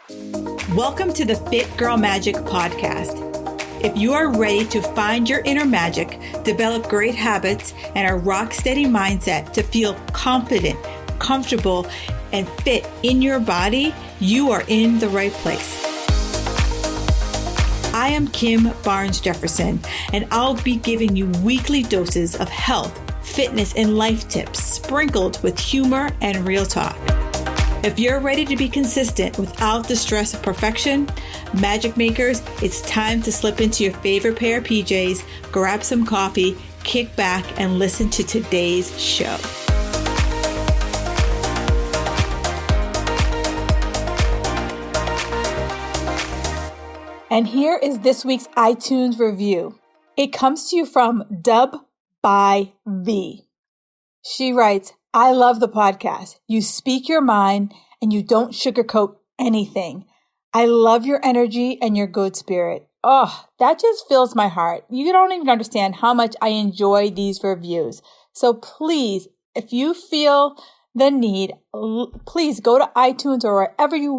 Welcome to the Fit Girl Magic podcast. If you are ready to find your inner magic, develop great habits, and a rock steady mindset to feel confident, comfortable, and fit in your body, you are in the right place. I am Kim Barnes Jefferson, and I'll be giving you weekly doses of health, fitness, and life tips sprinkled with humor and real talk. If you're ready to be consistent without the stress of perfection, magic makers, it's time to slip into your favorite pair of PJs, grab some coffee, kick back, and listen to today's show. And here is this week's iTunes review. It comes to you from Dub by V. She writes, I love the podcast. You speak your mind and you don't sugarcoat anything. I love your energy and your good spirit. Oh, that just fills my heart. You don't even understand how much I enjoy these reviews. So please, if you feel the need, please go to iTunes or wherever you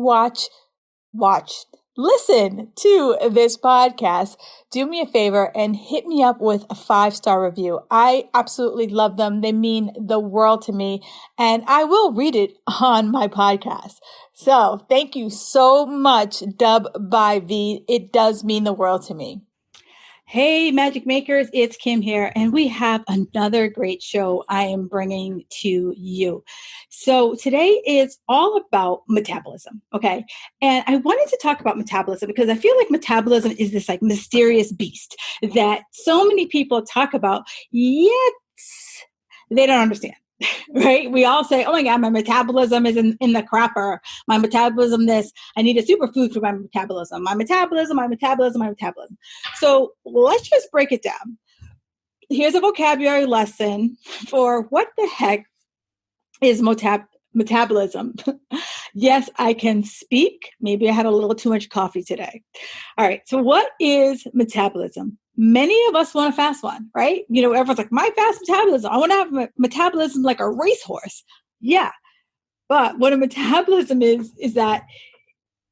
listen to this podcast. Do me a favor and hit me up with a 5-star review. I absolutely love them. They mean the world to me, and I will read it on my podcast. So thank you so much, Dub by V. It does mean the world to me. Hey, Magic Makers, it's Kim here, and we have another great show I am bringing to you. So today is all about metabolism, okay? And I wanted to talk about metabolism because I feel like metabolism is this like mysterious beast that so many people talk about, yet they don't understand. Right? We all say, oh my God, my metabolism is in the crapper. My metabolism this, I need a superfood for my metabolism. My metabolism. So let's just break it down. Here's a vocabulary lesson for what the heck is metabolism. Yes, I can speak. Maybe I had a little too much coffee today. All right. So what is metabolism? Many of us want a fast one, right? You know, everyone's like, my fast metabolism. I want to have a metabolism like a racehorse. Yeah. But what a metabolism is that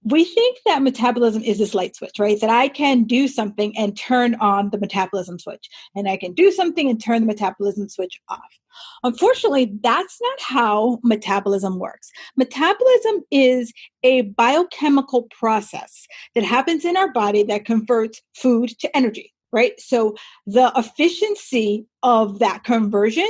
we think that metabolism is this light switch, right? That I can do something and turn on the metabolism switch. And I can do something and turn the metabolism switch off. Unfortunately, that's not how metabolism works. Metabolism is a biochemical process that happens in our body that converts food to energy. Right? So the efficiency of that conversion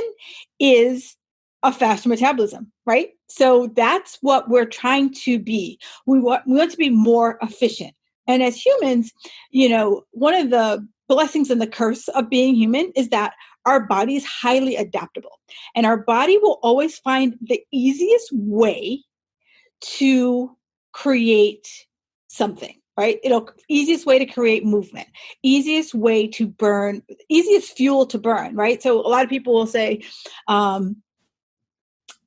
is a faster metabolism, right? So that's what we're trying to be. We want to be more efficient. And as humans, you know, one of the blessings and the curse of being human is that our body is highly adaptable. And our body will always find the easiest way to create something. Right? Easiest way to create movement, easiest way to burn, easiest fuel to burn, right? So a lot of people will say, oh,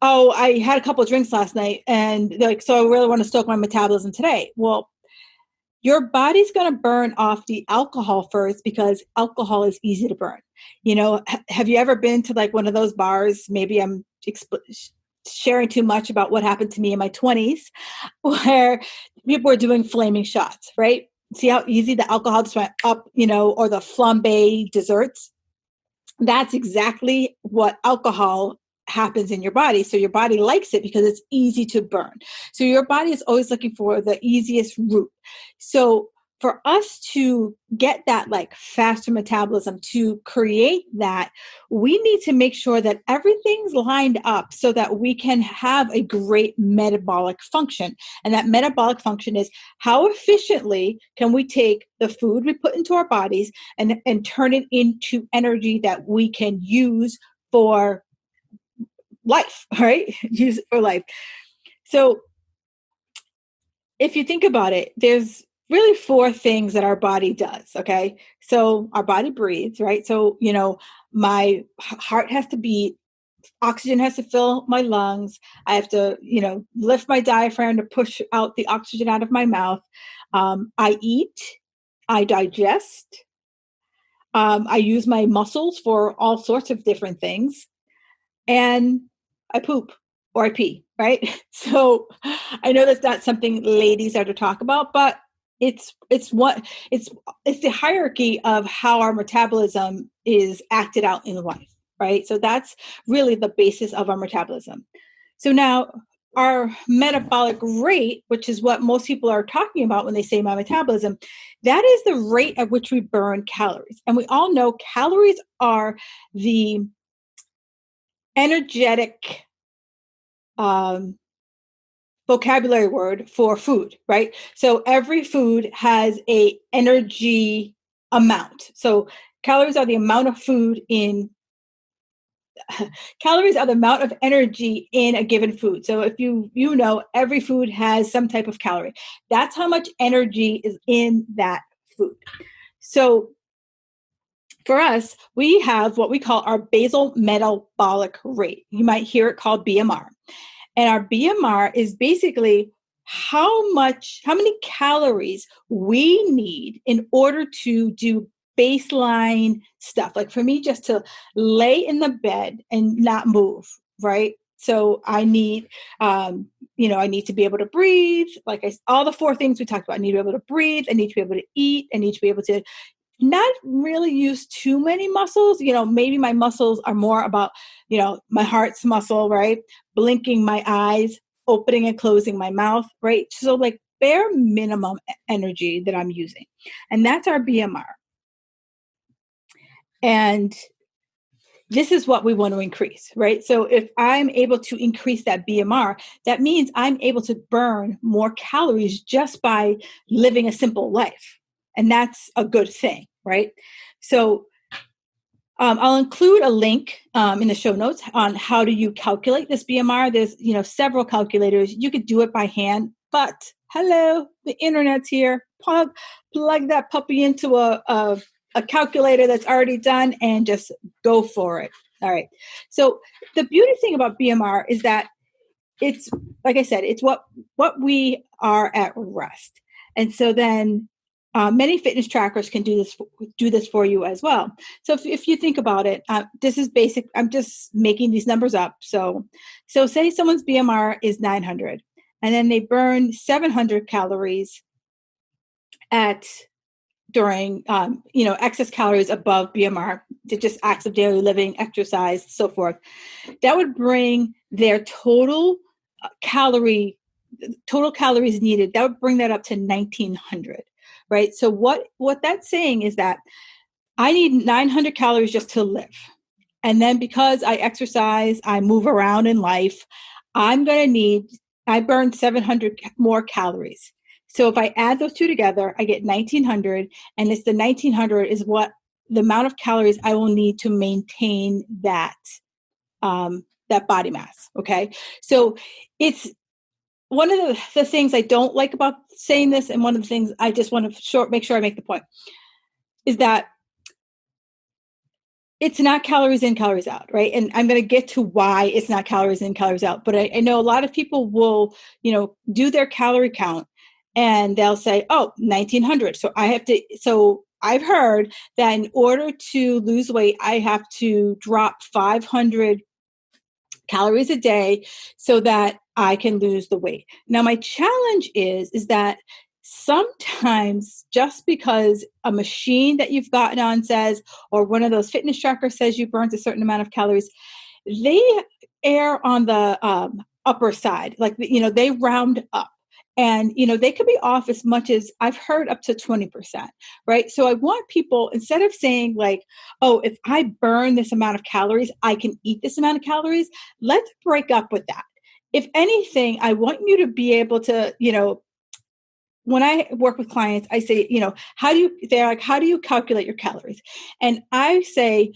I had a couple of drinks last night and like, so I really want to stoke my metabolism today. Well, your body's going to burn off the alcohol first because alcohol is easy to burn. You know, have you ever been to like one of those bars? Maybe I'm sharing too much about what happened to me in my 20s where people were doing flaming shots, right? See how easy the alcohol just went up, you know, or the flambe desserts. That's exactly what alcohol happens in your body. So your body likes it because it's easy to burn. So your body is always looking for the easiest route. So for us to get that like faster metabolism, to create that, we need to make sure that everything's lined up so that we can have a great metabolic function. And that metabolic function is how efficiently can we take the food we put into our bodies and turn it into energy that we can use for life, right? Use it for life. So if you think about it, there's really 4 things that our body does. Okay. So our body breathes, right? So, you know, my heart has to beat, oxygen has to fill my lungs. I have to, you know, lift my diaphragm to push out the oxygen out of my mouth. I eat, I digest. I use my muscles for all sorts of different things. And I poop or I pee, right? So I know that's not something ladies are to talk about, but it's what it's the hierarchy of how our metabolism is acted out in life, right? So that's really the basis of our metabolism. So now our metabolic rate, which is what most people are talking about when they say my metabolism, that is the rate at which we burn calories. And we all know calories are the energetic um, vocabulary word for food, right? So every food has a energy amount. So calories are the amount of food in calories are the amount of energy in a given food. So if you know every food has some type of calorie. That's how much energy is in that food. So for us, we have what we call our basal metabolic rate. You might hear it called BMR. And our BMR is basically how many calories we need in order to do baseline stuff. Like for me, just to lay in the bed and not move, right? So I need, I need to be able to breathe. All the four things we talked about. I need to be able to breathe. I need to be able to eat. I need to be able to not really use too many muscles. Maybe my muscles are more about, my heart's muscle, right? Blinking my eyes, opening and closing my mouth, right? So like bare minimum energy that I'm using. And that's our BMR. And this is what we want to increase, right? So if I'm able to increase that BMR, that means I'm able to burn more calories just by living a simple life. And that's a good thing, right? So I'll include a link in the show notes on how do you calculate this BMR. There's, several calculators. You could do it by hand, but hello, the internet's here. Plug that puppy into a calculator that's already done and just go for it. All right. So the beauty thing about BMR is that it's, like I said, it's what we are at rest. And so then many fitness trackers can do this for you as well. So if you think about it, this is basic. I'm just making these numbers up. So say someone's BMR is 900, and then they burn 700 calories during excess calories above BMR to just acts of daily living, exercise, so forth. That would bring their total calories needed. That would bring that up to 1900. Right. So what that's saying is that I need 900 calories just to live. And then because I exercise, I move around in life, I burn 700 more calories. So if I add those two together, I get 1900. And it's the 1900 is what the amount of calories I will need to maintain that body mass. Okay. So it's one of the things I don't like about saying this, and one of the things I just want to make sure I make the point, is that it's not calories in, calories out, right? And I'm going to get to why it's not calories in, calories out. But I know a lot of people will, do their calorie count and they'll say, 1900. So I've heard that in order to lose weight, I have to drop 500 calories a day so that I can lose the weight. Now, my challenge is that sometimes just because a machine that you've gotten on says, or one of those fitness trackers says you burnt a certain amount of calories, they err on the upper side. Like, they round up. And, they could be off as much as I've heard up to 20%, right? So I want people, instead of saying like, if I burn this amount of calories, I can eat this amount of calories. Let's break up with that. If anything, I want you to be able to, when I work with clients, I say, they're like, how do you calculate your calories? And I say,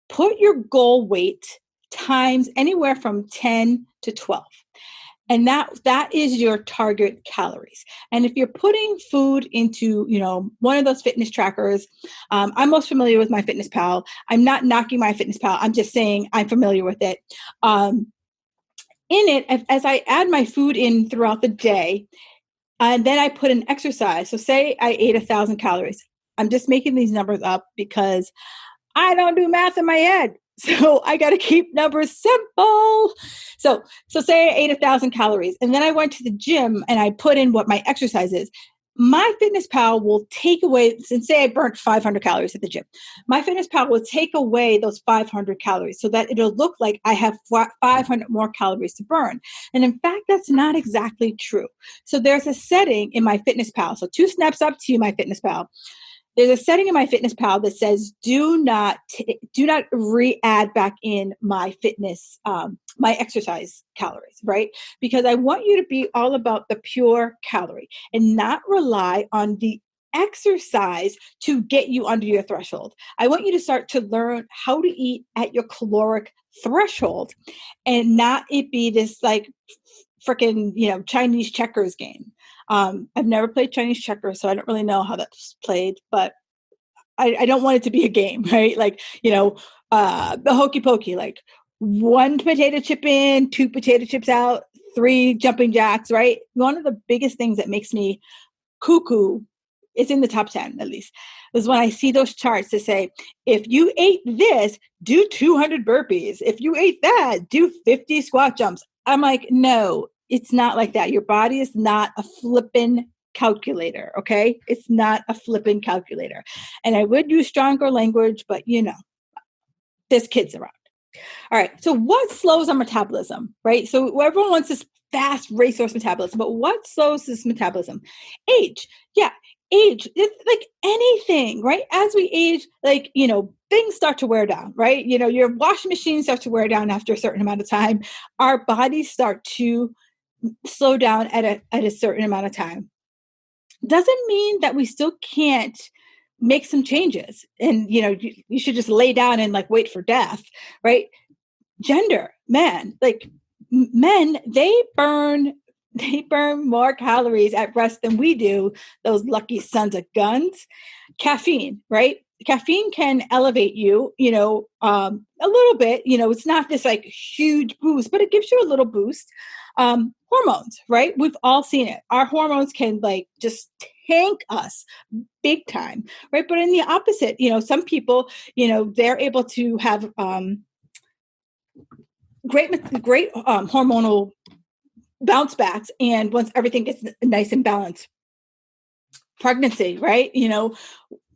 put your goal weight times anywhere from 10 to 12. And that is your target calories. And if you're putting food into, one of those fitness trackers, I'm most familiar with MyFitnessPal. I'm not knocking MyFitnessPal. I'm just saying I'm familiar with it. In it, as I add my food in throughout the day, and then I put in exercise. So say I ate 1,000 calories. I'm just making these numbers up because I don't do math in my head. So I got to keep numbers simple. So say I ate 1,000 calories and then I went to the gym and I put in what my exercise is. My Fitness Pal will take away, since say I burnt 500 calories at the gym, my Fitness Pal will take away those 500 calories so that it'll look like I have 500 more calories to burn. And in fact, that's not exactly true. So there's a setting in my Fitness Pal. So 2 snaps up to you, my Fitness Pal. There's a setting in my Fitness Pal that says do not re-add back in my fitness, my exercise calories, right? Because I want you to be all about the pure calorie and not rely on the exercise to get you under your threshold. I want you to start to learn how to eat at your caloric threshold and not it be this like freaking, Chinese checkers game. I've never played Chinese checkers, so I don't really know how that's played, but I don't want it to be a game, right? Like, the hokey pokey, like 1 potato chip in, 2 potato chips out, 3 jumping jacks, right? One of the biggest things that makes me cuckoo, it's in the top 10 at least, is when I see those charts that say, if you ate this, do 200 burpees. If you ate that, do 50 squat jumps. I'm like, no, it's not like that. Your body is not a flippin' calculator, okay? It's not a flippin' calculator. And I would use stronger language, but there's kids around. All right. So what slows our metabolism, right? So everyone wants this fast racehorse metabolism, but what slows this metabolism? Age. Yeah. Age. It's like anything, right? As we age, things start to wear down, right? Your washing machine starts to wear down after a certain amount of time. Our bodies start to slow down at a certain amount of time. Doesn't mean that we still can't make some changes and you should just lay down and like wait for death, right? Gender, man, like men, they burn more calories at rest than we do, those lucky sons of guns. Caffeine, right? Caffeine can elevate you, a little bit. It's not this like huge boost, but it gives you a little boost. Hormones, right? We've all seen it. Our hormones can like just tank us big time, right? But in the opposite, some people, they're able to have great hormonal bounce backs, and once everything gets nice and balanced. Pregnancy, right?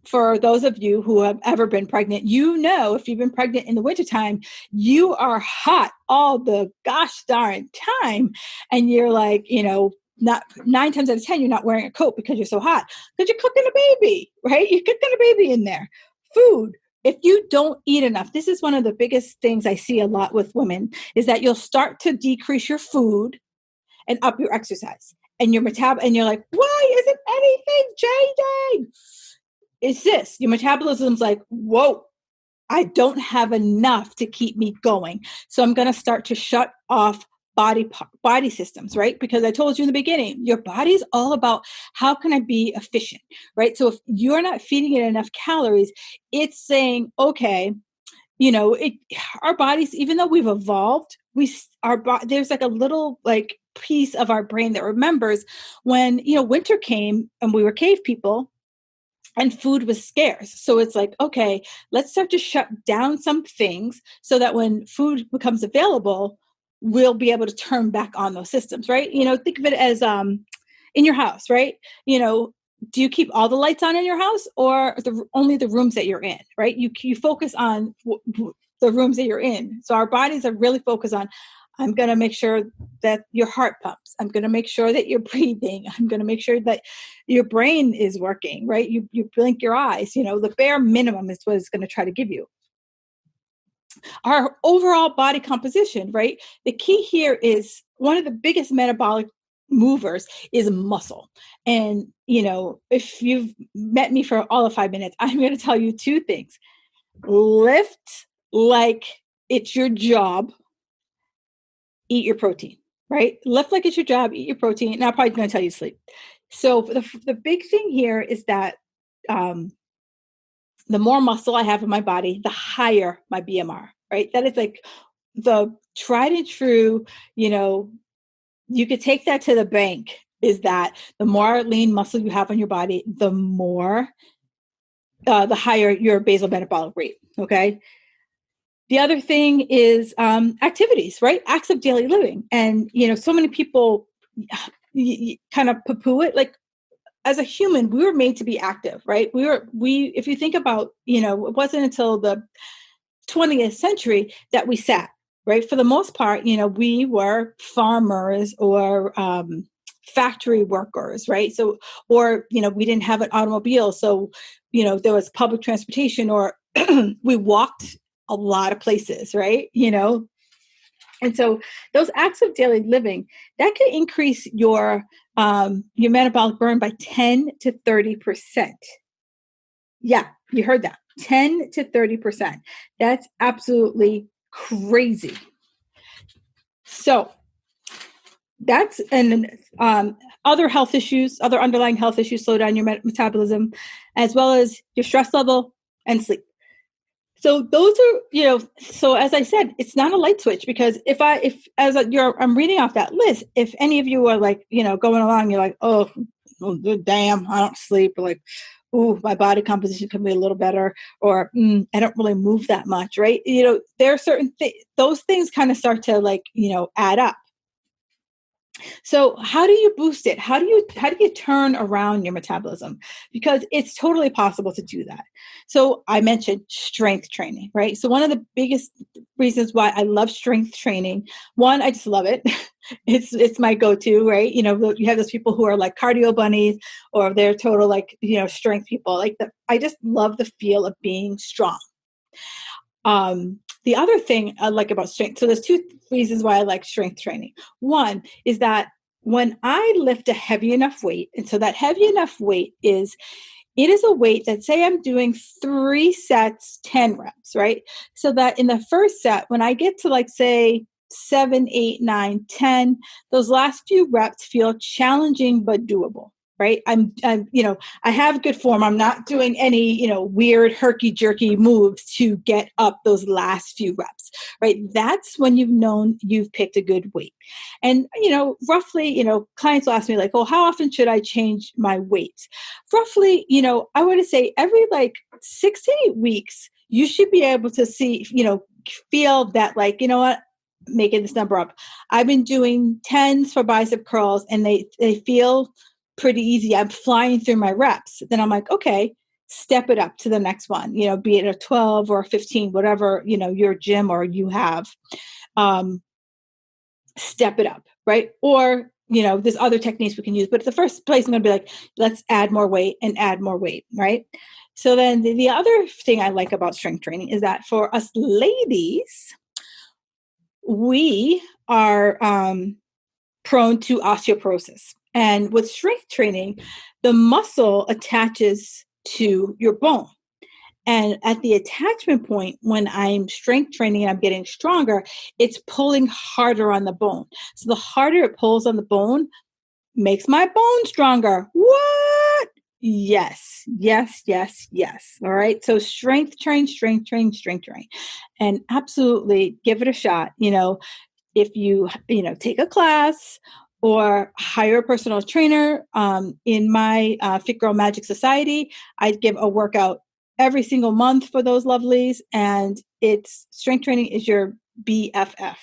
For those of you who have ever been pregnant, if you've been pregnant in the wintertime, you are hot all the gosh darn time. And you're like, not 9 times out of 10, you're not wearing a coat because you're so hot, because you're cooking a baby, right? You're cooking a baby in there. Food. If you don't eat enough, this is one of the biggest things I see a lot with women, is that you'll start to decrease your food and up your exercise. And your and you're like, why isn't anything changing? It's this. Your metabolism's like, whoa, I don't have enough to keep me going. So I'm going to start to shut off body systems, right? Because I told you in the beginning, your body's all about how can I be efficient, right? So if you're not feeding it enough calories, it's saying, okay, our bodies, even though we've evolved, there's like a little like piece of our brain that remembers when, winter came and we were cave people and food was scarce. So it's like, okay, let's start to shut down some things so that when food becomes available, we'll be able to turn back on those systems, right? Think of it as in your house, right? Do you keep all the lights on in your house, or only the rooms that you're in, right? You focus on the rooms that you're in. So our bodies are really focused on, I'm going to make sure that your heart pumps. I'm going to make sure that you're breathing. I'm going to make sure that your brain is working, right? You blink your eyes, the bare minimum is what it's going to try to give you. Our overall body composition, right? The key here is one of the biggest metabolic movers is muscle. And, if you've met me for all of 5 minutes, I'm going to tell you 2 things. Lift like it's your job. Eat your protein, right? Lift like it's your job, eat your protein. And I'm probably going to tell you to sleep. So the big thing here is that the more muscle I have in my body, the higher my BMR, right? That is like the tried and true, you could take that to the bank, is that the more lean muscle you have on your body, the higher your basal metabolic rate, okay? The other thing is activities, right? Acts of daily living. And, so many people kind of poo-poo it. Like, as a human, we were made to be active, right? If you think about, it wasn't until the 20th century that we sat, right? For the most part, we were farmers or factory workers, right? So, or, we didn't have an automobile. So, there was public transportation, or we walked a lot of places, right? And so those acts of daily living, that can increase your metabolic burn by 10 to 30%. Yeah, you heard that. 10 to 30%. That's absolutely crazy. So that's, and other health issues, other underlying health issues slow down your metabolism, as well as your stress level and sleep. So those are, so as I said, it's not a light switch, because I'm reading off that list, if any of you are like, going along, you're like, oh damn, I don't sleep, or like, ooh, my body composition can be a little better, or I don't really move that much, right? There are certain those things kind of start to like, add up. So how do you boost it? How do you turn around your metabolism? Because it's totally possible to do that. So I mentioned strength training, right? So one of the biggest reasons why I love strength training, one, I just love it. It's my go-to, right? You have those people who are like cardio bunnies, or they're total like, strength people. I just love the feel of being strong. The other thing I like about strength, so there's two reasons why I like strength training. One is that when I lift a heavy enough weight, and so that heavy enough weight it is a weight that, say I'm doing 3 sets, 10 reps, right? So that in the first set, when I get to like, say, 7, 8, 9, 10, those last few reps feel challenging but doable. Right. I'm, I have good form. I'm not doing any, weird herky jerky moves to get up those last few reps. Right. That's when you've known you've picked a good weight. And, roughly, clients will ask me like, oh, how often should I change my weight? Roughly, I want to say every like 6 to 8 weeks, you should be able to see, feel that like, what, making this number up. I've been doing 10s for bicep curls, and they feel pretty easy. I'm flying through my reps. Then I'm like, okay, step it up to the next one, be it a 12 or a 15, whatever, your gym or you have, step it up. Right. Or, there's other techniques we can use, but at the first place, I'm going to be like, let's add more weight and add more weight. Right. So then the other thing I like about strength training is that for us ladies, we are prone to osteoporosis. And with strength training, the muscle attaches to your bone. And at the attachment point, when I'm strength training and I'm getting stronger, it's pulling harder on the bone. So the harder it pulls on the bone makes my bone stronger. What? Yes, yes, yes, yes. All right. So strength train, strength train, strength train. And absolutely give it a shot. If you, take a class or hire a personal trainer, in my Fit Girl Magic Society, I give a workout every single month for those lovelies. And it's strength training is your BFF.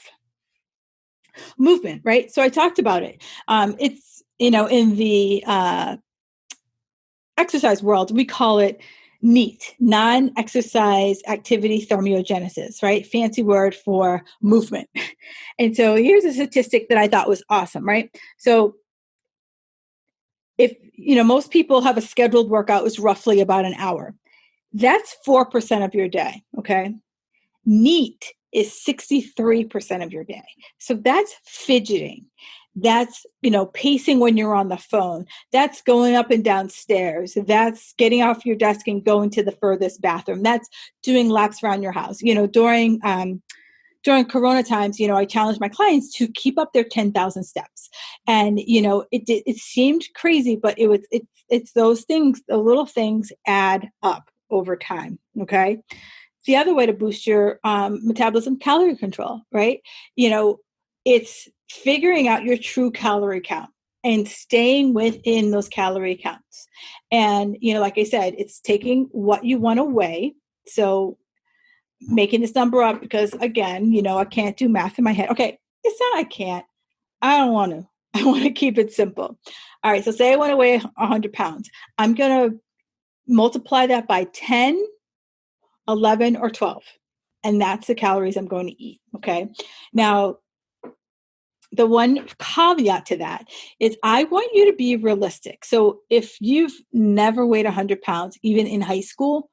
Movement, right? So I talked about it. It's, in the exercise world, we call it NEAT, non-exercise activity thermogenesis, right? Fancy word for movement. And so here's a statistic that I thought was awesome, right? So if, most people have a scheduled workout is roughly about an hour. That's 4% of your day, okay? NEAT is 63% of your day. So that's fidgeting. That's, pacing when you're on the phone. That's going up and down stairs. That's getting off your desk and going to the furthest bathroom. That's doing laps around your house. During Corona times, I challenged my clients to keep up their 10,000 steps. And, it seemed crazy, but it's those things, the little things add up over time. Okay. The other way to boost your metabolism, calorie control, right? It's figuring out your true calorie count and staying within those calorie counts. And, like I said, it's taking what you want to weigh. So making this number up because, again, I can't do math in my head. Okay, it's not I can't. I don't want to. I want to keep it simple. All right, so say I want to weigh 100 pounds. I'm going to multiply that by 10, 11, or 12. And that's the calories I'm going to eat, okay? Now, the one caveat to that is I want you to be realistic. So if you've never weighed 100 pounds, even in high school,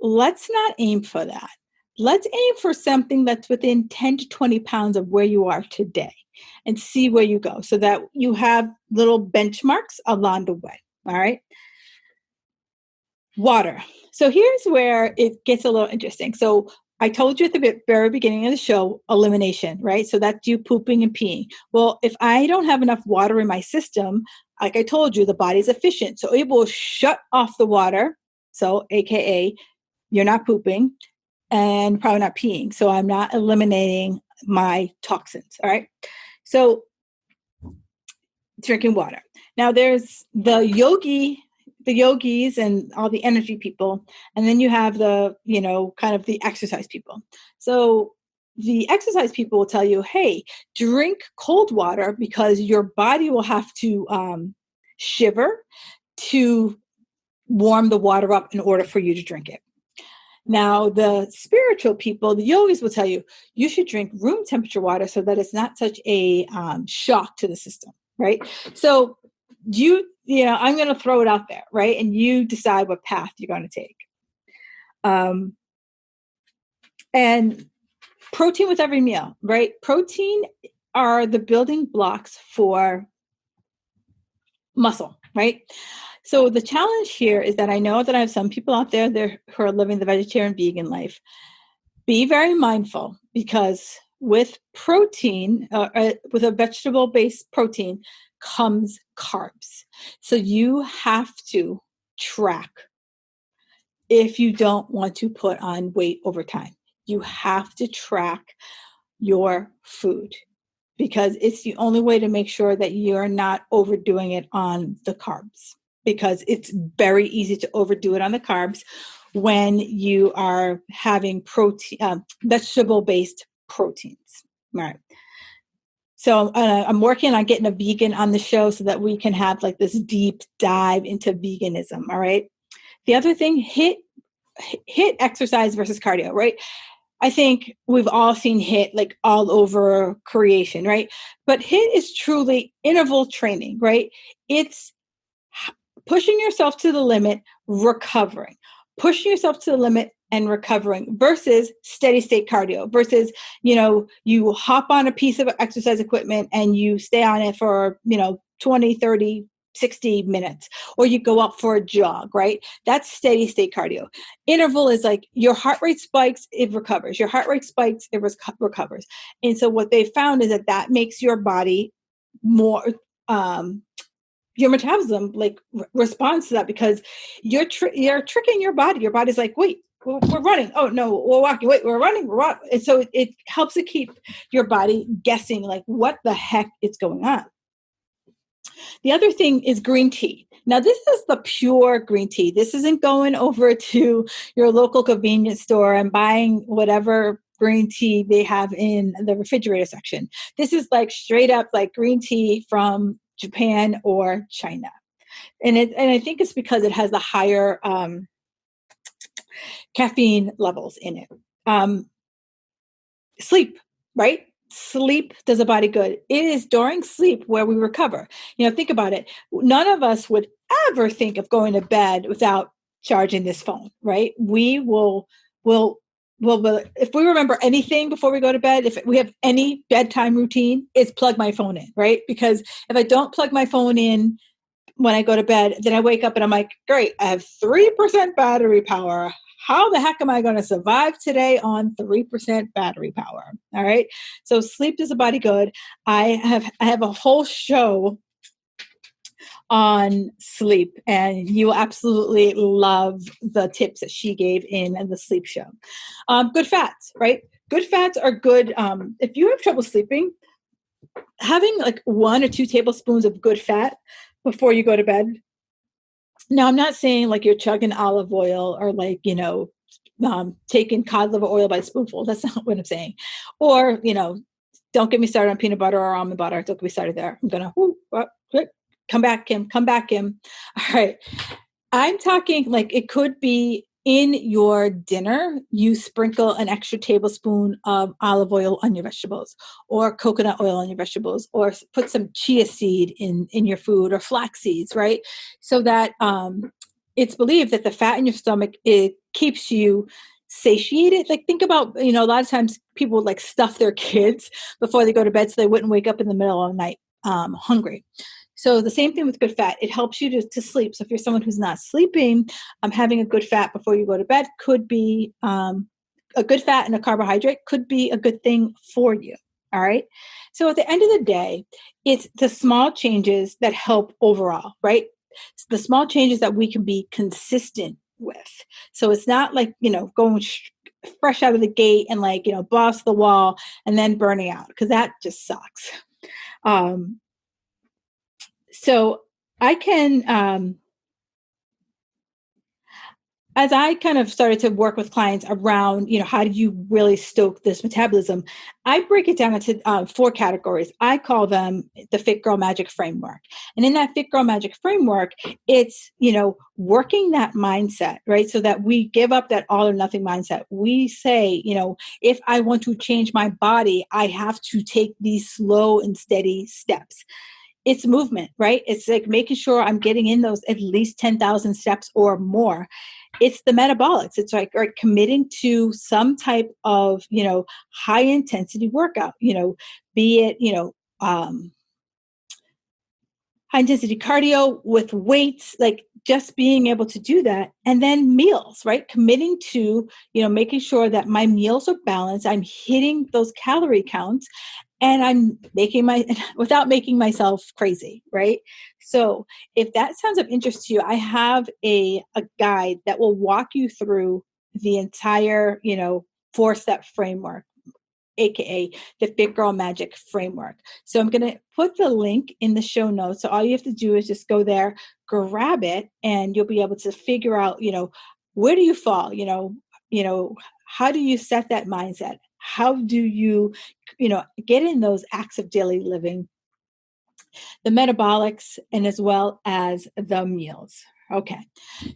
let's not aim for that. Let's aim for something that's within 10 to 20 pounds of where you are today and see where you go so that you have little benchmarks along the way, all right? Water. So here's where it gets a little interesting. So I told you at the very beginning of the show, elimination, right? So that's you pooping and peeing. Well, if I don't have enough water in my system, like I told you, the body's efficient. So it will shut off the water. So AKA, you're not pooping and probably not peeing. So I'm not eliminating my toxins, all right? So drinking water. Now there's the yogis and all the energy people. And then you have the, kind of the exercise people. So the exercise people will tell you, hey, drink cold water because your body will have to shiver to warm the water up in order for you to drink it. Now, the spiritual people, the yogis will tell you, you should drink room temperature water so that it's not such a shock to the system, right? So I'm going to throw it out there, right? And you decide what path you're going to take. And protein with every meal, right? Protein are the building blocks for muscle, right? So the challenge here is that I know that I have some people out there who are living the vegetarian vegan life. Be very mindful because with protein, with a vegetable-based protein, comes carbs. So you have to track if you don't want to put on weight over time. You have to track your food because it's the only way to make sure that you're not overdoing it on the carbs, because it's very easy to overdo it on the carbs when you are having protein, vegetable-based proteins. All right. So I'm working on getting a vegan on the show so that we can have like this deep dive into veganism. All right. The other thing, hit exercise versus cardio, right? I think we've all seen HIIT like all over creation, right? But HIIT is truly interval training, right? It's pushing yourself to the limit, recovering, pushing yourself to the limit and recovering versus steady state cardio versus, you hop on a piece of exercise equipment and you stay on it for, 20, 30, 60 minutes, or you go out for a jog, right? That's steady state cardio. Interval is like your heart rate spikes, it recovers. Your heart rate spikes, it recovers. And so what they found is that makes your body more, your metabolism responds to that because you're tricking your body. Your body's like, wait, we're running. Oh no, we're walking. Wait, we're running. We're walking. And so it helps to keep your body guessing like what the heck is going on. The other thing is green tea. Now, this is the pure green tea. This isn't going over to your local convenience store and buying whatever green tea they have in the refrigerator section. This is like straight up like green tea from Japan or China. And I think it's because it has the higher caffeine levels in it. Sleep, right? Sleep does a body good. It is during sleep where we recover. Think about it. None of us would ever think of going to bed without charging this phone, right? We will, if we remember anything before we go to bed, if we have any bedtime routine, it's plug my phone in, right? Because if I don't plug my phone in when I go to bed, then I wake up and I'm like, great, I have 3% battery power. How the heck am I going to survive today on 3% battery power? All right. So sleep does a body good. I have a whole show on sleep, and you will absolutely love the tips that she gave in the sleep show. Good fats, right? Good fats are good. If you have trouble sleeping, having like 1 or 2 tablespoons of good fat before you go to bed. Now, I'm not saying like you're chugging olive oil or like, taking cod liver oil by the spoonful. That's not what I'm saying. Or, don't get me started on peanut butter or almond butter. Don't get me started there. I'm going to come back, Kim. Come back, Kim. All right. I'm talking like it could be in your dinner, you sprinkle an extra tablespoon of olive oil on your vegetables or coconut oil on your vegetables, or put some chia seed in your food, or flax seeds, right? So that it's believed that the fat in your stomach, it keeps you satiated. Like think about, a lot of times people would like stuff their kids before they go to bed so they wouldn't wake up in the middle of the night hungry. So the same thing with good fat. It helps you to sleep. So if you're someone who's not sleeping, having a good fat before you go to bed could be a good fat and a carbohydrate could be a good thing for you. All right. So at the end of the day, it's the small changes that help overall, right? It's the small changes that we can be consistent with. So it's not like, going fresh out of the gate and like, boss the wall and then burning out, because that just sucks. So I can, as I kind of started to work with clients around, how do you really stoke this metabolism? I break it down into 4 categories. I call them the Fit Girl Magic Framework. And in that Fit Girl Magic Framework, it's, working that mindset, right? So that we give up that all or nothing mindset. We say, if I want to change my body, I have to take these slow and steady steps. It's movement, right? It's like making sure I'm getting in those at least 10,000 steps or more. It's the metabolics. It's like committing to some type of, high intensity workout, be it, high intensity cardio with weights, like just being able to do that. And then meals, right? Committing to, making sure that my meals are balanced. I'm hitting those calorie counts and I'm without making myself crazy, right? So if that sounds of interest to you, I have a guide that will walk you through the entire, 4-step framework, AKA the Fit Girl Magic Framework. So I'm going to put the link in the show notes. So all you have to do is just go there, grab it, and you'll be able to figure out, where do you fall? How do you set that mindset? How do you, get in those acts of daily living, the metabolics, and as well as the meals. Okay.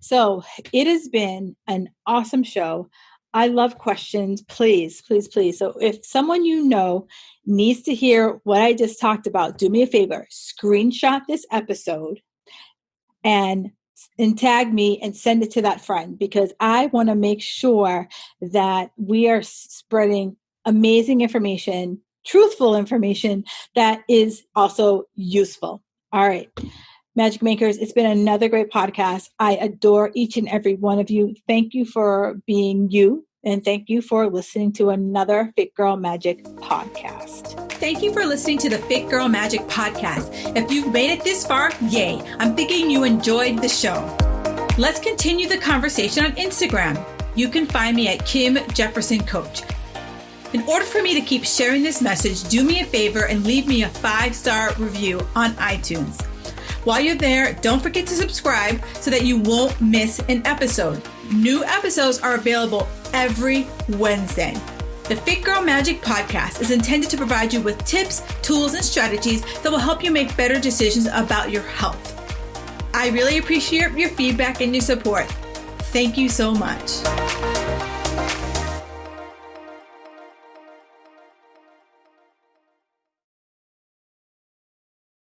So it has been an awesome show. I love questions. Please, please, please. So if someone needs to hear what I just talked about, do me a favor, screenshot this episode and tag me and send it to that friend, because I want to make sure that we are spreading amazing information, truthful information that is also useful. All right. Magic Makers, it's been another great podcast. I adore each and every one of you. Thank you for being you, and thank you for listening to another Fit Girl Magic podcast. Thank you for listening to the Fit Girl Magic podcast. If you've made it this far, yay. I'm thinking you enjoyed the show. Let's continue the conversation on Instagram. You can find me at Kim Jefferson Coach. In order for me to keep sharing this message, do me a favor and leave me a 5-star review on iTunes. While you're there, don't forget to subscribe so that you won't miss an episode. New episodes are available every Wednesday. The Fit Girl Magic podcast is intended to provide you with tips, tools, and strategies that will help you make better decisions about your health. I really appreciate your feedback and your support. Thank you so much.